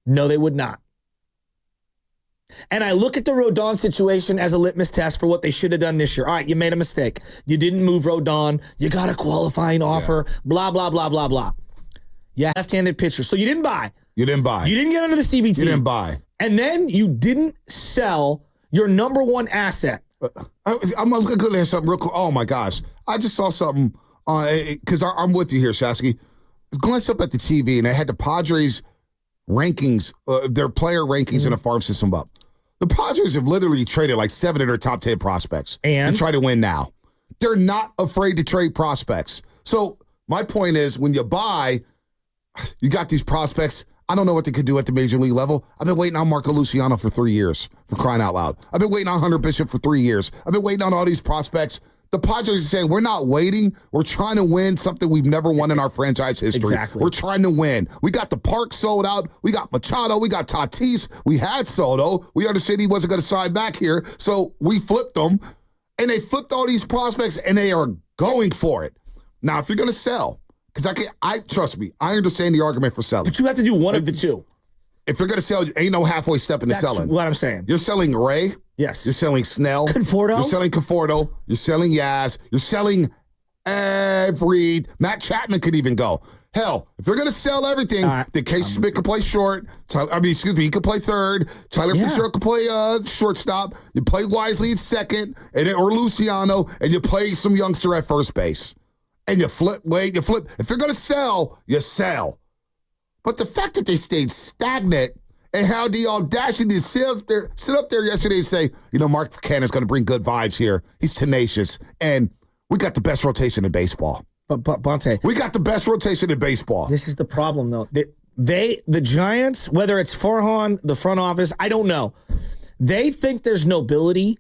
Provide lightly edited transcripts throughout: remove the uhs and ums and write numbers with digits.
No, they would not. And I look at the Rodon situation as a litmus test for what they should have done this year. All right, you made a mistake. You didn't move Rodon. You got a qualifying offer, blah, blah, blah, blah, blah. Yeah, left-handed pitcher. So you didn't buy. You didn't buy. You didn't get under the CBT. You didn't buy. And then you didn't sell your number one asset. I'm going to something real quick. Oh, my gosh. I just saw something, because I'm with you here, Shasky. I glanced up at the TV, and they had the Padres rankings, their player rankings in the farm system up. The Padres have literally traded like 7 of their top 10 prospects and try to win now. They're not afraid to trade prospects. So my point is, when you buy, you got these prospects. I don't know what they could do at the major league level. I've been waiting on Marco Luciano for 3 years, for crying out loud. I've been waiting on Hunter Bishop for 3 years. I've been waiting on all these prospects. The Padres are saying, we're not waiting. We're trying to win something we've never won in our franchise history. Exactly. We're trying to win. We got the park sold out. We got Machado. We got Tatis. We had Soto. We understood he wasn't going to sign back here, so we flipped them. And they flipped all these prospects, and they are going for it. Now, if you're going to sell, because trust me, I understand the argument for selling. But you have to do one of the two. If you're going to sell, ain't no halfway step into selling. That's what I'm saying. You're selling Ray. Yes. You're selling Snell. Conforto. You're selling Conforto. You're selling Yaz. You're selling Matt Chapman could even go. Hell, if they're going to sell everything, then Case Smith could play short. He could play third. Tyler Fitzgerald could play shortstop. You play Wisely at second, or Luciano, and you play some youngster at first base. And you flip. If you're going to sell, you sell. But the fact that they stayed stagnant and how the audacity to sit up there yesterday and say, Mark Buchanan's going to bring good vibes here. He's tenacious. And we got the best rotation in baseball. But Bonte, we got the best rotation in baseball. This is the problem, though. The Giants, whether it's Farhan, the front office, I don't know. They think there's nobility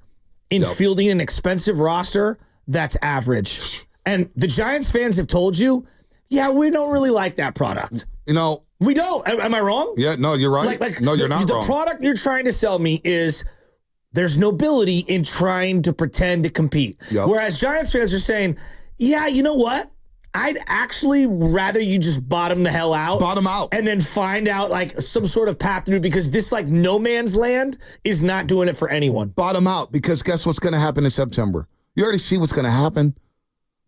in fielding an expensive roster that's average. And the Giants fans have told you, we don't really like that product. We don't. Am I wrong? Yeah, no, you're right. No, you're not wrong. The product you're trying to sell me is there's nobility in trying to pretend to compete. Yep. Whereas Giants fans are saying, you know what? I'd actually rather you just bottom the hell out. Bottom out. And then find out some sort of path through, because this no man's land is not doing it for anyone. Bottom out, because guess what's going to happen in September? You already see what's going to happen.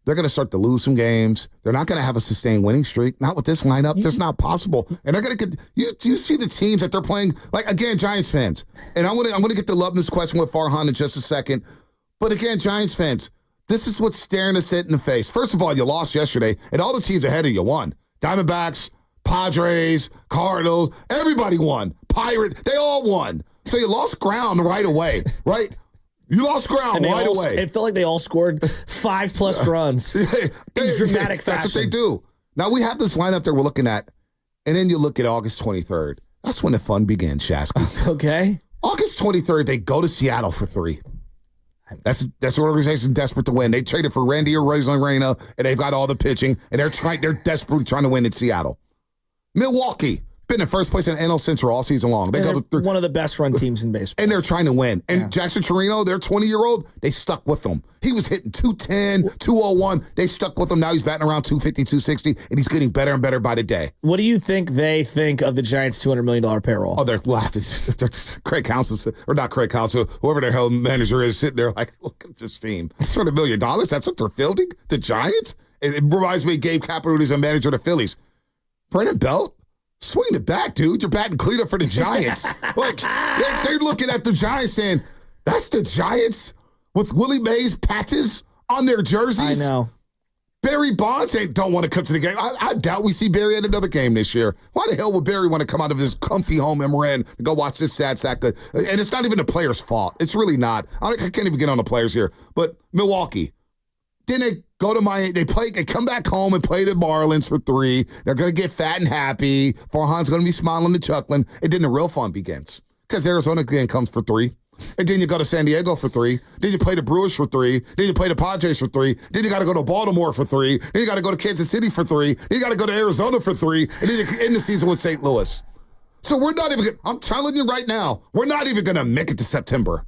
They're going to start to lose some games. They're not going to have a sustained winning streak. Not with this lineup. That's not possible. And they're going to get. You see the teams that they're playing? Like, again, Giants fans. And I'm going to get to love this question with Farhan in just a second. But again, Giants fans, this is what's staring us in the face. First of all, you lost yesterday, and all the teams ahead of you won. Diamondbacks, Padres, Cardinals, everybody won. Pirates, they all won. So you lost ground right away, right? You lost ground right away. It felt like they all scored 5+ runs in dramatic fashion. That's what they do. Now, we have this lineup that we're looking at, and then you look at August 23rd. That's when the fun begins, Shasky. Okay. August 23rd, they go to Seattle for 3. That's an organization desperate to win. They traded for Randy Arozarena, and they've got all the pitching, and they're desperately trying to win in Seattle. Milwaukee. Been in first place in NL Central all season long. They one of the best run teams in baseball. And they're trying to win. And Jackson Chirino, their 20-year-old, they stuck with them. He was hitting 210, 201. They stuck with him. Now he's batting around 250, 260, and he's getting better and better by the day. What do you think they think of the Giants' $200 million payroll? Oh, they're laughing. Craig Counsell, or not Craig Counsell, whoever the hell manager is sitting there like, look at this team. $200 million? That's what they're fielding? The Giants? It reminds me of Gabe Kapler, who's a manager of the Phillies. Brennan Belt? Swing it back, dude. You're batting cleanup for the Giants. They're looking at the Giants saying, that's the Giants with Willie Mays patches on their jerseys? I know. Barry Bonds don't want to come to the game. I doubt we see Barry at another game this year. Why the hell would Barry want to come out of his comfy home in Marin and go watch this sad sack? And it's not even the players' fault. It's really not. I can't even get on the players here. But Milwaukee. Then they go to Miami. They come back home and play the Marlins for 3. They're going to get fat and happy. Farhan's going to be smiling and chuckling. And then the real fun begins. Because Arizona again comes for 3. And then you go to San Diego for 3. Then you play the Brewers for 3. Then you play the Padres for 3. Then you got to go to Baltimore for 3. Then you got to go to Kansas City for 3. Then you got to go to Arizona for 3. And then you end the season with St. Louis. So we're not even, I'm telling you right now, we're not even going to make it to September.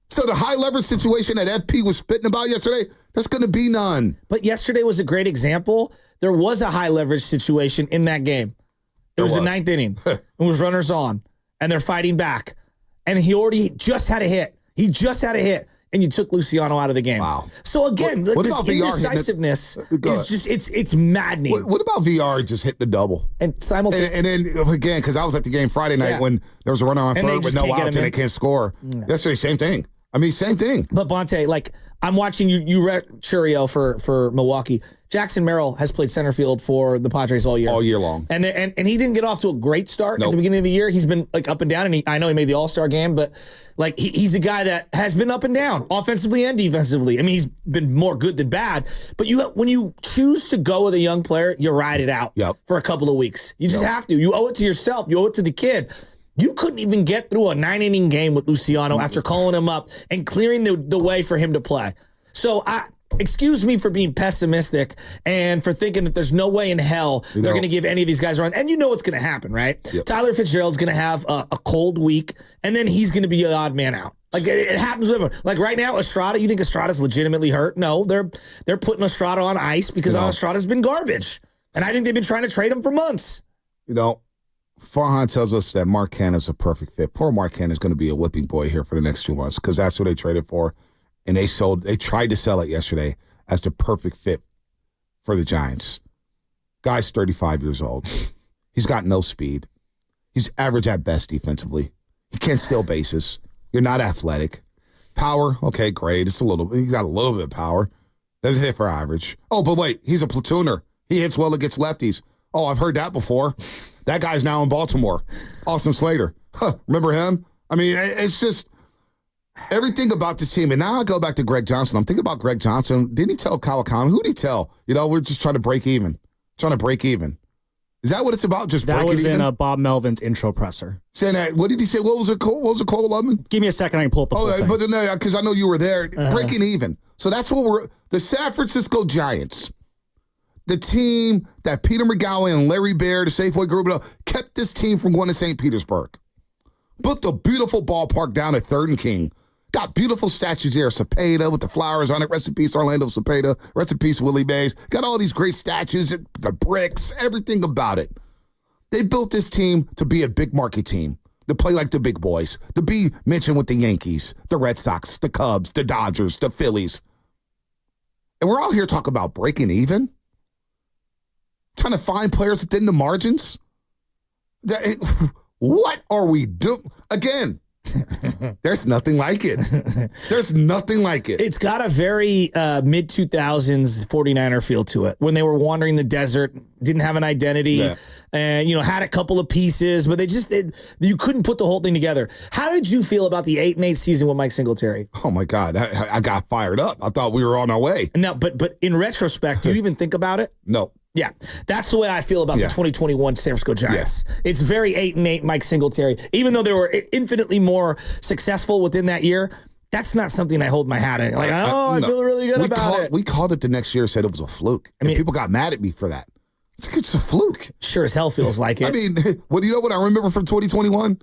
So the high leverage situation that FP was spitting about yesterday, there's going to be none. But yesterday was a great example. There was a high leverage situation in that game. It was the ninth inning. It was runners on, and they're fighting back. And he already just had a hit. He just had a hit, and you took Luciano out of the game. Wow. So again, what this about VR indecisiveness is just it's maddening. What about VR just hit the double? And simultaneously, and then again, because I was at the game Friday night when there was a runner on third with no outs and they can't score. Yesterday, same thing. I mean, same thing. But Bonte, like I'm watching you Churio for Milwaukee. Jackson Merrill has played center field for the Padres all year long, and he didn't get off to a great start at the beginning of the year. He's been like up and down, and I know he made the All-Star game, but like he's a guy that has been up and down offensively and defensively. I mean, he's been more good than bad. But when you choose to go with a young player, you ride it out for a couple of weeks. You just have to. You owe it to yourself. You owe it to the kid. You couldn't even get through a 9-inning game with Luciano after calling him up and clearing the way for him to play. So excuse me for being pessimistic and for thinking that there's no way in hell they're going to give any of these guys a run. And you know what's going to happen, right? Yep. Tyler Fitzgerald's going to have a cold week, and then he's going to be an odd man out. Like it happens with everyone. Like right now, Estrada, you think Estrada's legitimately hurt? No, they're putting Estrada on ice because Estrada's been garbage. And I think they've been trying to trade him for months. Farhan tells us that Mark Canna's a perfect fit. Poor Mark Canna is going to be a whipping boy here for the next 2 months because that's what they traded for. And they tried to sell it yesterday as the perfect fit for the Giants. Guy's 35 years old. He's got no speed. He's average at best defensively. He can't steal bases. You're not athletic. Power, okay, great. He's got a little bit of power. Doesn't hit for average. Oh, but wait, he's a platooner. He hits well against lefties. Oh, I've heard that before. That guy's now in Baltimore. Austin Slater. Remember him? I mean, it's just everything about this team. And now I go back to Greg Johnson. I'm thinking about Greg Johnson. Didn't he tell Kawakami? Who did he tell? We're just trying to break even. Is that what it's about? Just breaking even? That was in Bob Melvin's intro presser. Saying that, what did he say? What was it called? Lubman? Give me a second. I can pull up the full thing. But no, because I know you were there. Breaking even. So that's what the San Francisco Giants. The team that Peter McGowan and Larry Baird, the Safeway Group, kept this team from going to St. Petersburg. Built a beautiful ballpark down at 3rd and King. Got beautiful statues here. Cepeda with the flowers on it. Rest in peace, Orlando Cepeda. Rest in peace, Willie Mays. Got all these great statues, the bricks, everything about it. They built this team to be a big market team, to play like the big boys, to be mentioned with the Yankees, the Red Sox, the Cubs, the Dodgers, the Phillies. And we're all here talking about breaking even? Trying to find players within the margins? What are we doing? Again, there's nothing like it. There's nothing like it. It's got a very mid-2000s 49er feel to it. When they were wandering the desert, didn't have an identity, and had a couple of pieces, but you couldn't put the whole thing together. How did you feel about the 8-8 season with Mike Singletary? Oh my God, I got fired up. I thought we were on our way. No, but in retrospect, do you even think about it? No. Yeah, that's the way I feel about the 2021 San Francisco Giants. Yeah. It's very 8-8 Mike Singletary. Even though they were infinitely more successal within that year, that's not something I hold my hat in. Like, I feel really good about it. We called it the next year, said it was a fluke. I mean, people got mad at me for that. It's a fluke. Sure as hell feels like it. I mean, what do you know what I remember from 2021?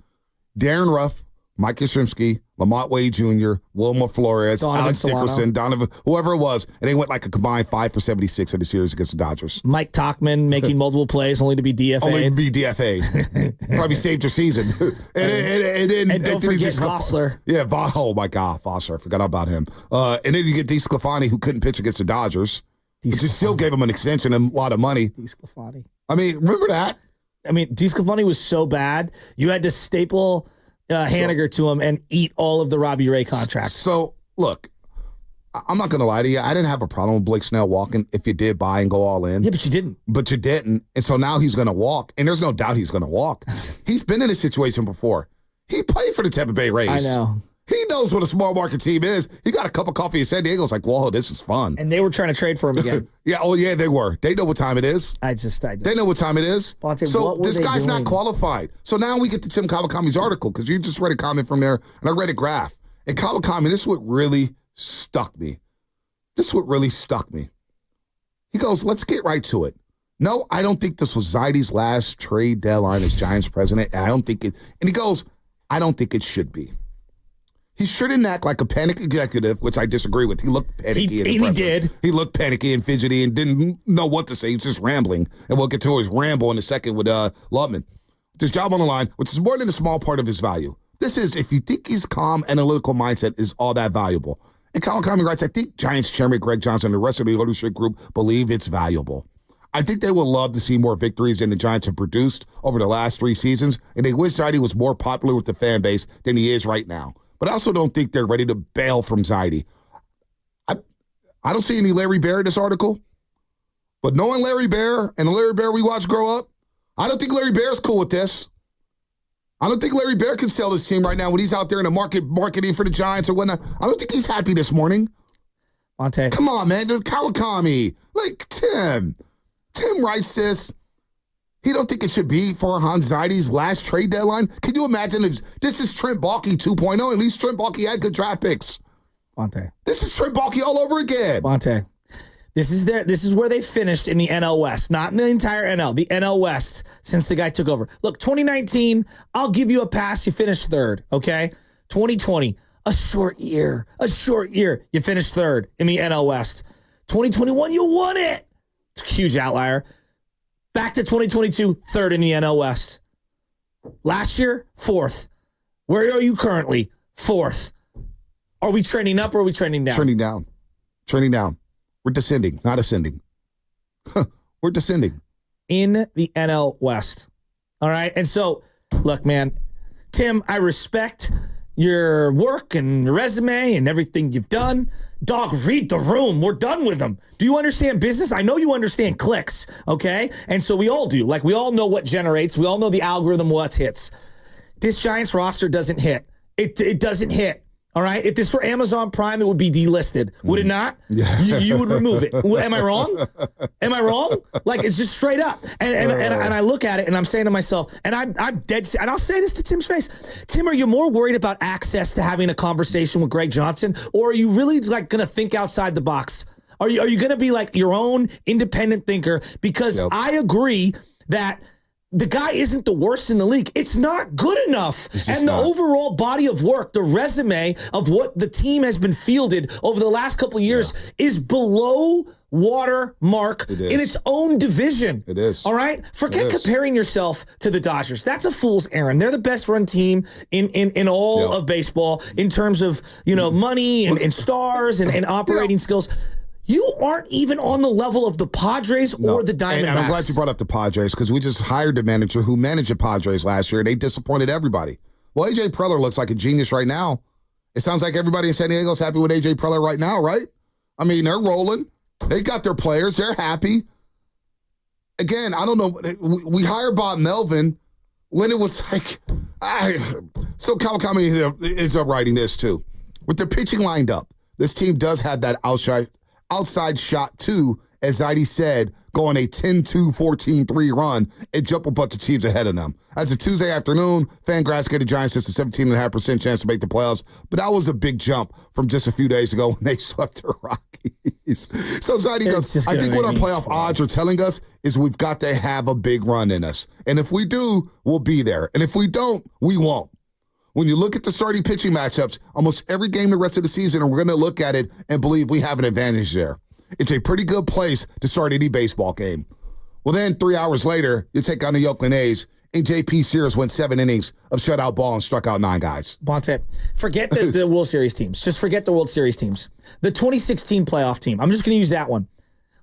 Darren Ruff, Mike Yastrzemski, Lamont Wade Jr., Wilmer Flores, Alex Dickerson, Donovan, whoever it was, and they went like a combined 5 for 76 in the series against the Dodgers. Mike Tauchman making multiple plays only to be DFA'd. Only to be DFA'd. Probably saved your season. and don't forget Vossler. Yeah, oh my God, Vossler. I forgot about him. And then you get DeSclafani, who couldn't pitch against the Dodgers, but just still gave him an extension and a lot of money. DeSclafani. I mean, remember that? I mean, DeSclafani was so bad, you had to staple Haniger to him and eat all of the Robbie Ray contracts. So, look, I'm not going to lie to you. I didn't have a problem with Blake Snell walking if you did buy and go all in. Yeah, but you didn't. But you didn't. And so now he's going to walk, and there's no doubt he's going to walk. He's been in this situation before. He played for the Tampa Bay Rays. I know. He knows what a small market team is. He got a cup of coffee in San Diego's like, whoa, this is fun. And they were trying to trade for him again. Yeah, they were. They know what time it is. They know what time it is. Bonte, so this guy's not qualified. So now we get to Tim Kawakami's article, because you just read a comment from there, and I read a graph. And Kawakami, this is what really stuck me. He goes, let's get right to it. No, I don't think this was Zaidi's last trade deadline as Giants president. And I don't think it, and he goes, I don't think it should be. He shouldn't act like a panic executive, which I disagree with. He looked panicky and he did. He looked panicky and fidgety and didn't know what to say. He was just rambling. And we'll get to his ramble in a second with Lubman. With his job on the line, which is more than a small part of his value. This is, if you think his calm, analytical mindset is all that valuable. And Colin Conley writes, I think Giants chairman Greg Johnson and the rest of the leadership group believe it's valuable. I think they would love to see more victories than the Giants have produced over the last 3 seasons, and they wish Zaidi was more popular with the fan base than he is right now. But I also don't think they're ready to bail from Zaidi. I don't see any Larry Bear in this article, but knowing Larry Bear and the Larry Bear we watched grow up, I don't think Larry Bear's cool with this. I don't think Larry Bear can sell this team right now when he's out there in the marketing for the Giants or whatnot. I don't think he's happy this morning. Monte. Come on, man. There's Kawakami. Like, Tim writes this. He don't think it should be Farhan Zaidi's last trade deadline? Can you imagine if this is Trent Baalke 2.0? At least Trent Baalke had good draft picks. Monte. This is Trent Baalke all over again. Monte. This is where they finished in the NL West, not in the entire NL, the NL West since the guy took over. Look, 2019, I'll give you a pass. You finished third, okay? 2020, a short year. You finished third in the NL West. 2021, you won it. It's a huge outlier. Back to 2022, third in the NL West. Last year, fourth. Where are you currently? Fourth. Are we trending up or are we trending down? Trending down. We're descending, not ascending. We're descending. In the NL West. All right? And so, look, man, Tim, I respect your work and resume and everything you've done. Dog, read the room. We're done with them. Do you understand business? I know you understand clicks, okay? And so we all do. Like, we all know what generates. We all know the algorithm, what hits. This Giants roster doesn't hit. It doesn't hit. All right? If this were Amazon Prime, it would be delisted. Would it not? Yeah. You would remove it. Am I wrong? Am I wrong? Like, it's just straight up. And I look at it, and I'm saying to myself, and I'm dead, and I'll say this to Tim's face. Tim, are you more worried about access to having a conversation with Greg Johnson, or are you really, like, going to think outside the box? Are you going to be, like, your own independent thinker? Because I agree that the guy isn't the worst in the league. It's not good enough. And the overall body of work, the resume of what the team has been fielded over the last couple of years is below water mark in its own division. It is. All right? Forget comparing yourself to the Dodgers. That's a fool's errand. They're the best run team in all of baseball in terms of, money and stars and operating skills. You aren't even on the level of the Padres or the Diamondbacks. And I'm glad you brought up the Padres because we just hired the manager who managed the Padres last year. They disappointed everybody. Well, A.J. Preller looks like a genius right now. It sounds like everybody in San Diego is happy with A.J. Preller right now, right? I mean, they're rolling. They got their players. They're happy. Again, I don't know. We hired Bob Melvin when it was like... So Kawakami is up writing this, too. With their pitching lined up, this team does have that outside shot too, as Zaidi said, go on a 10-2, 14-3 run and jump a bunch of teams ahead of them. As a Tuesday afternoon, Fangraphs gave the Giants just a 17.5% chance to make the playoffs, but that was a big jump from just a few days ago when they swept the Rockies. So Zaidi goes, I think what our playoff odds are telling us is we've got to have a big run in us. And if we do, we'll be there. And if we don't, we won't. When you look at the starting pitching matchups, almost every game the rest of the season, and we're going to look at it and believe we have an advantage there. It's a pretty good place to start any baseball game. Well, then 3 hours later, you take on the Oakland A's, and J.P. Sears went 7 innings of shutout ball and struck out 9 guys. Bonte, forget the World Series teams. Just forget the World Series teams. The 2016 playoff team. I'm just going to use that one.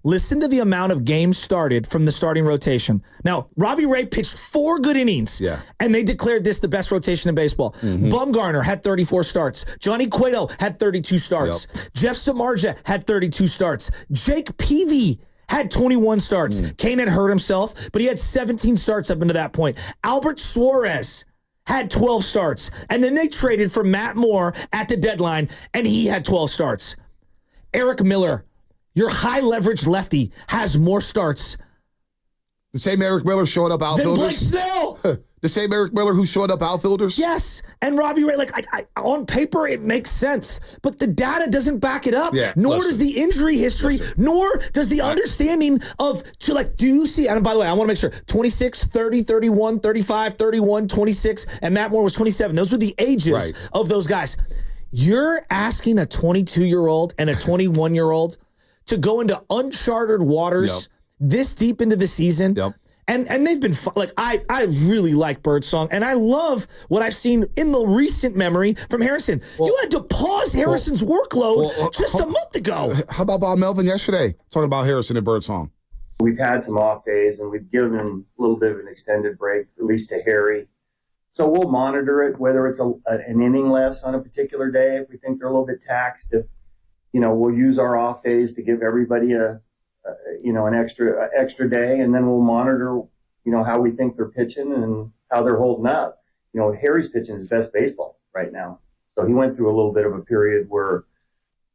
Listen to the amount of games started from the starting rotation. Now, Robbie Ray pitched 4 good innings, and they declared this the best rotation in baseball. Bumgarner had 34 starts. Johnny Cueto had 32 starts. Jeff Samardzija had 32 starts. Jake Peavy had 21 starts. Kane had hurt himself, but he had 17 starts up into that point. Albert Suarez had 12 starts, and then they traded for Matt Moore at the deadline, and he had 12 starts. Eric Miller, your high-leverage lefty, has more starts. The same Eric Miller showing up outfielders? Blake Snell! The same Eric Miller who showed up outfielders? Yes. And Robbie Ray, on paper, it makes sense. But the data doesn't back it up. Nor does the injury history, nor does the understanding do you see, and by the way, I want to make sure, 26, 30, 31, 35, 31, 26, and Matt Moore was 27. Those were the ages of those guys. You're asking a 22-year-old and a 21-year-old to go into uncharted waters this deep into the season. Yep. And they've been like, I really like Birdsong, and I love what I've seen in the recent memory from Harrison. You had to pause Harrison's workload just a month ago. How about Bob Melvin yesterday talking about Harrison and Birdsong? We've had some off days, and we've given him a little bit of an extended break, at least to Harry. So we'll monitor it, whether it's an inning less on a particular day, if we think they're a little bit taxed. If we'll use our off days to give everybody an extra day, and then we'll monitor, how we think they're pitching and how they're holding up. Harry's pitching his best baseball right now. So he went through a little bit of a period where,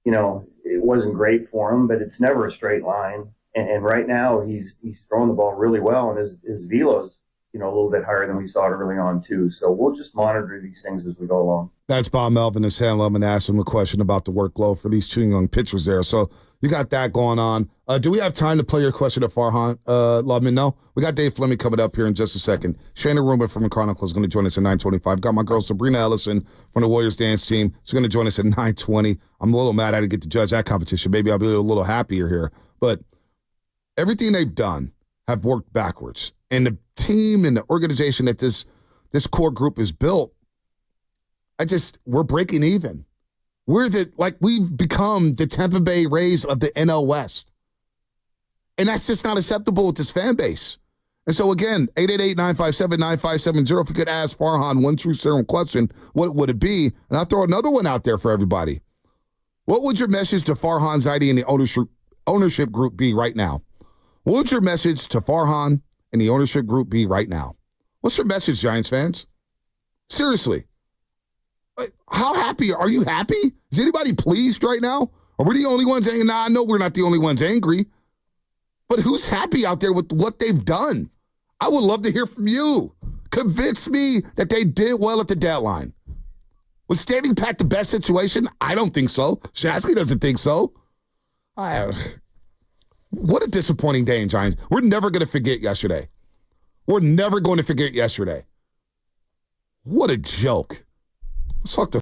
it wasn't great for him, but it's never a straight line. And right now he's throwing the ball really well, and his velo's, a little bit higher than we saw it early on too. So we'll just monitor these things as we go along. That's Bob Melvin and Sam Lemon. Asked him a question about the workload for these two young pitchers there. So you got that going on. Do we have time to play your question to Farhan? Let me know. We got Dave Fleming coming up here in just a second. Shayna Rubin from the Chronicle is going to join us at 9:25. Got my girl Sabrina Ellison from the Warriors dance team. She's going to join us at 9:20. I'm a little mad I didn't get to judge that competition. Maybe I'll be a little happier here. But everything they've done have worked backwards. And the team and the organization that this core group is built, we're breaking even. We've become the Tampa Bay Rays of the NL West. And that's just not acceptable with this fan base. And so again, 888-957-9570. If you could ask Farhan one true serum question, what would it be? And I'll throw another one out there for everybody. What would your message to Fahran Zaidi and the ownership group be right now? What would your message to Farhan and the ownership group be right now? What's your message, Giants fans? Seriously. How happy? Are you happy? Is anybody pleased right now? Are we the only ones angry? Nah, I know we're not the only ones angry. But who's happy out there with what they've done? I would love to hear from you. Convince me that they did well at the deadline. Was standing pat the best situation? I don't think so. Shasky doesn't think so. What a disappointing day in Giants. We're never going to forget yesterday. We're never going to forget yesterday. What a joke. Let's talk to